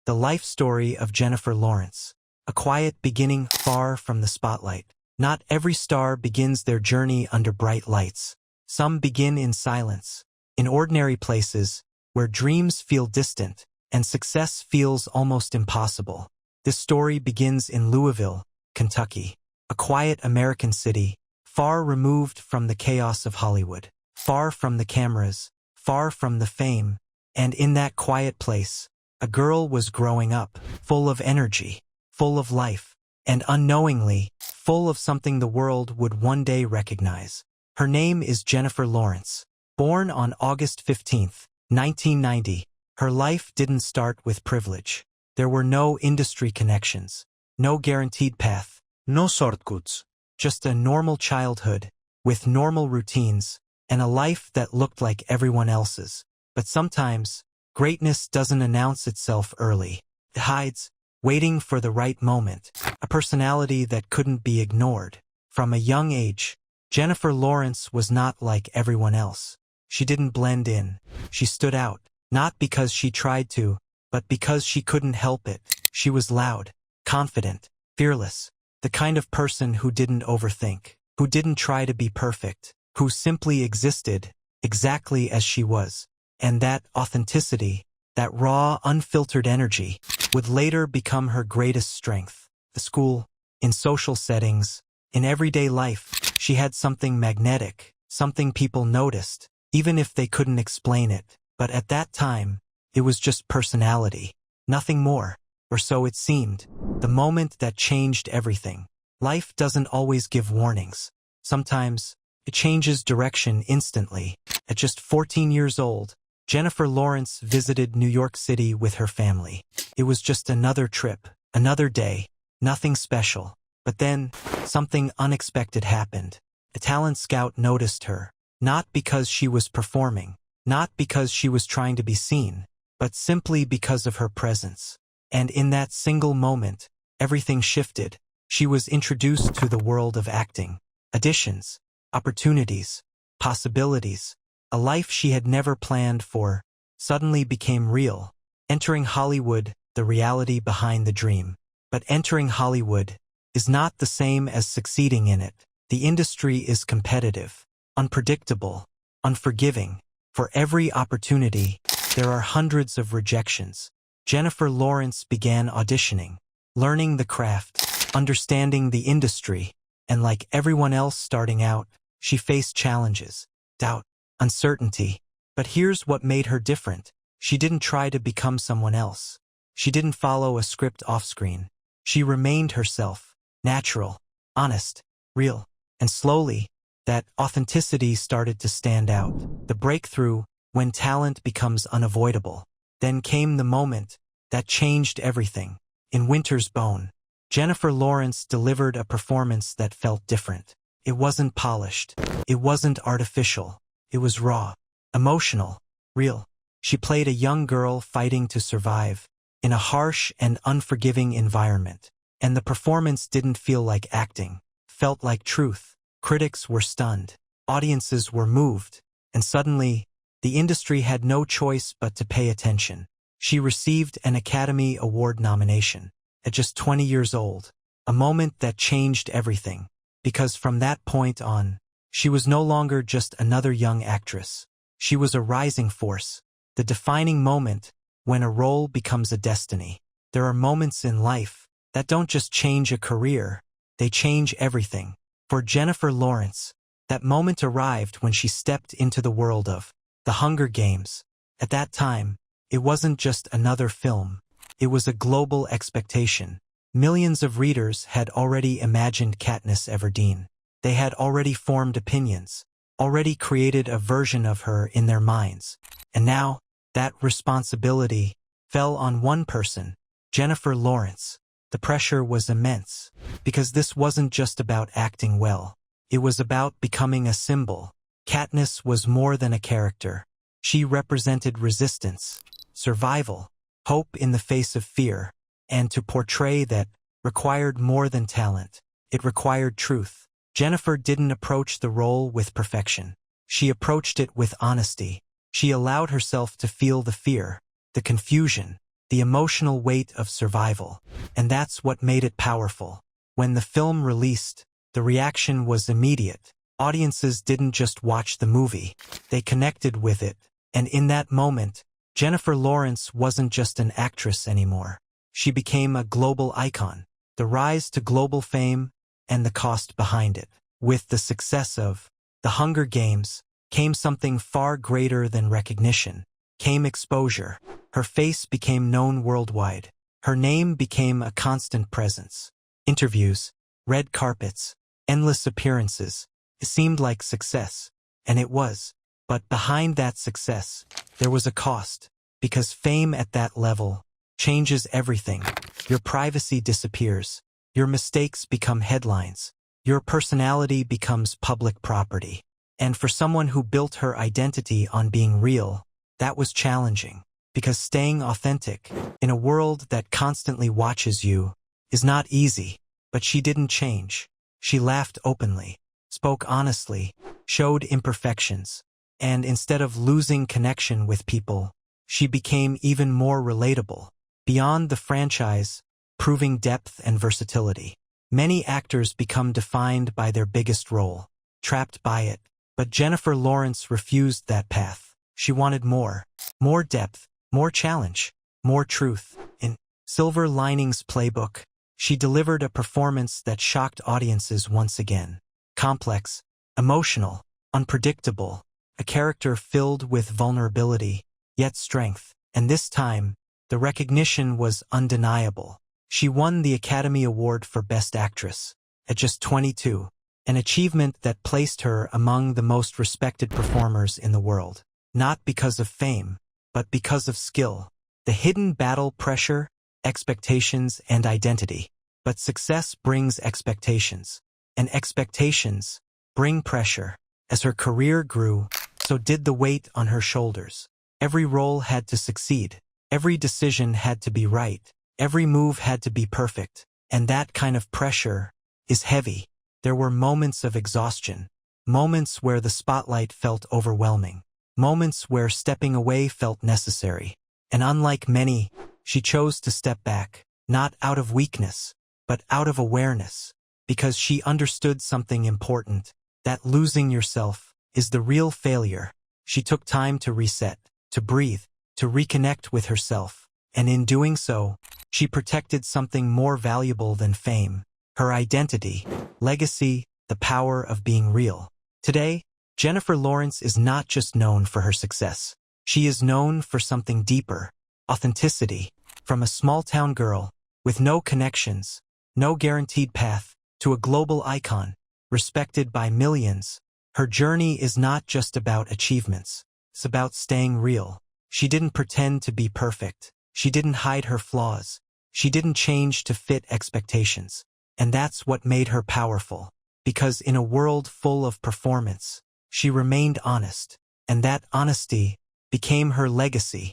the life story of Jennifer Lawrence. A quiet beginning far from the spotlight. Not every star begins their journey under bright lights. Some begin in silence, in ordinary places, where dreams feel distant and success feels almost impossible. This story begins in Louisville, Kentucky, a quiet American city, far removed from the chaos of Hollywood, far from the cameras, far from the fame, and in that quiet place, a girl was growing up, full of energy, full of life, and unknowingly, full of something the world would one day recognize. Her name is Jennifer Lawrence. Born on August 15, 1990, her life didn't start with privilege. There were no industry connections, no guaranteed path, no shortcuts, just a normal childhood, with normal routines, and a life that looked like everyone else's. But sometimes, greatness doesn't announce itself early. It hides, waiting for the right moment, a personality that couldn't be ignored. From a young age, Jennifer Lawrence was not like everyone else. She didn't blend in. She stood out, not because she tried to, but because she couldn't help it. She was loud, confident, fearless, the kind of person who didn't overthink, who didn't try to be perfect, who simply existed, exactly as she was. And that authenticity, that raw, unfiltered energy, would later become her greatest strength. At school, in social settings, in everyday life, she had something magnetic, something people noticed, even if they couldn't explain it. But at that time, it was just personality, nothing more, or so it seemed. The moment that changed everything. Life doesn't always give warnings. Sometimes, it changes direction instantly. At just 14 years old, Jennifer Lawrence visited New York City with her family. It was just another trip, another day, nothing special. But then, something unexpected happened. A talent scout noticed her, not because she was performing, not because she was trying to be seen, but simply because of her presence. And in that single moment, everything shifted. She was introduced to the world of acting, auditions, opportunities, possibilities. A life she had never planned for suddenly became real. Entering Hollywood, the reality behind the dream. But entering Hollywood is not the same as succeeding in it. The industry is competitive, unpredictable, unforgiving. For every opportunity, there are hundreds of rejections. Jennifer Lawrence began auditioning, learning the craft, understanding the industry, and like everyone else starting out, she faced challenges, doubt, uncertainty. But here's what made her different. She didn't try to become someone else. She didn't follow a script off-screen. She remained herself, natural, honest, real. And slowly, that authenticity started to stand out. The breakthrough, when talent becomes unavoidable. Then came the moment that changed everything. In Winter's Bone, Jennifer Lawrence delivered a performance that felt different. It wasn't polished. It wasn't artificial. It was raw, emotional, real. She played a young girl fighting to survive in a harsh and unforgiving environment. And the performance didn't feel like acting, felt like truth. Critics were stunned. Audiences were moved. And suddenly, the industry had no choice but to pay attention. She received an Academy Award nomination at just 20 years old, a moment that changed everything. Because from that point on, she was no longer just another young actress. She was a rising force, the defining moment when a role becomes a destiny. There are moments in life that don't just change a career, they change everything. For Jennifer Lawrence, that moment arrived when she stepped into the world of The Hunger Games. At that time, it wasn't just another film. It was a global expectation. Millions of readers had already imagined Katniss Everdeen. They had already formed opinions, already created a version of her in their minds. And now, that responsibility fell on one person, Jennifer Lawrence. The pressure was immense, because this wasn't just about acting well. It was about becoming a symbol. Katniss was more than a character. She represented resistance, survival, hope in the face of fear. And to portray that required more than talent. It required truth. Jennifer didn't approach the role with perfection. She approached it with honesty. She allowed herself to feel the fear, the confusion, the emotional weight of survival. And that's what made it powerful. When the film released, the reaction was immediate. Audiences didn't just watch the movie, they connected with it. And in that moment, Jennifer Lawrence wasn't just an actress anymore. She became a global icon. The rise to global fame and the cost behind it. With the success of The Hunger Games came something far greater than recognition. Came exposure. Her face became known worldwide. Her name became a constant presence. Interviews, red carpets, endless appearances. It seemed like success, and it was. But behind that success, there was a cost, because fame at that level changes everything. Your privacy disappears. Your mistakes become headlines. Your personality becomes public property. And for someone who built her identity on being real, that was challenging. Because staying authentic in a world that constantly watches you is not easy. But she didn't change. She laughed openly, spoke honestly, showed imperfections. And instead of losing connection with people, she became even more relatable. Beyond the franchise, proving depth and versatility. Many actors become defined by their biggest role, trapped by it. But Jennifer Lawrence refused that path. She wanted more. More depth, more challenge, more truth. In Silver Linings Playbook, she delivered a performance that shocked audiences once again. Complex, emotional, unpredictable. A character filled with vulnerability, yet strength. And this time, the recognition was undeniable. She won the Academy Award for Best Actress at just 22, an achievement that placed her among the most respected performers in the world. Not because of fame, but because of skill. The hidden battle pressure, expectations, and identity. But success brings expectations, and expectations bring pressure. As her career grew, so did the weight on her shoulders. Every role had to succeed. Every decision had to be right. Every move had to be perfect. And that kind of pressure is heavy. There were moments of exhaustion. Moments where the spotlight felt overwhelming. Moments where stepping away felt necessary. And unlike many, she chose to step back, not out of weakness, but out of awareness. Because she understood something important, that losing yourself is the real failure. She took time to reset, to breathe, to reconnect with herself. And in doing so, she protected something more valuable than fame. Her identity, legacy, the power of being real. Today, Jennifer Lawrence is not just known for her success. She is known for something deeper. Authenticity. From a small-town girl, with no connections, no guaranteed path, to a global icon, respected by millions. Her journey is not just about achievements. It's about staying real. She didn't pretend to be perfect. She didn't hide her flaws. She didn't change to fit expectations. And that's what made her powerful. Because in a world full of performance, she remained honest. And that honesty became her legacy.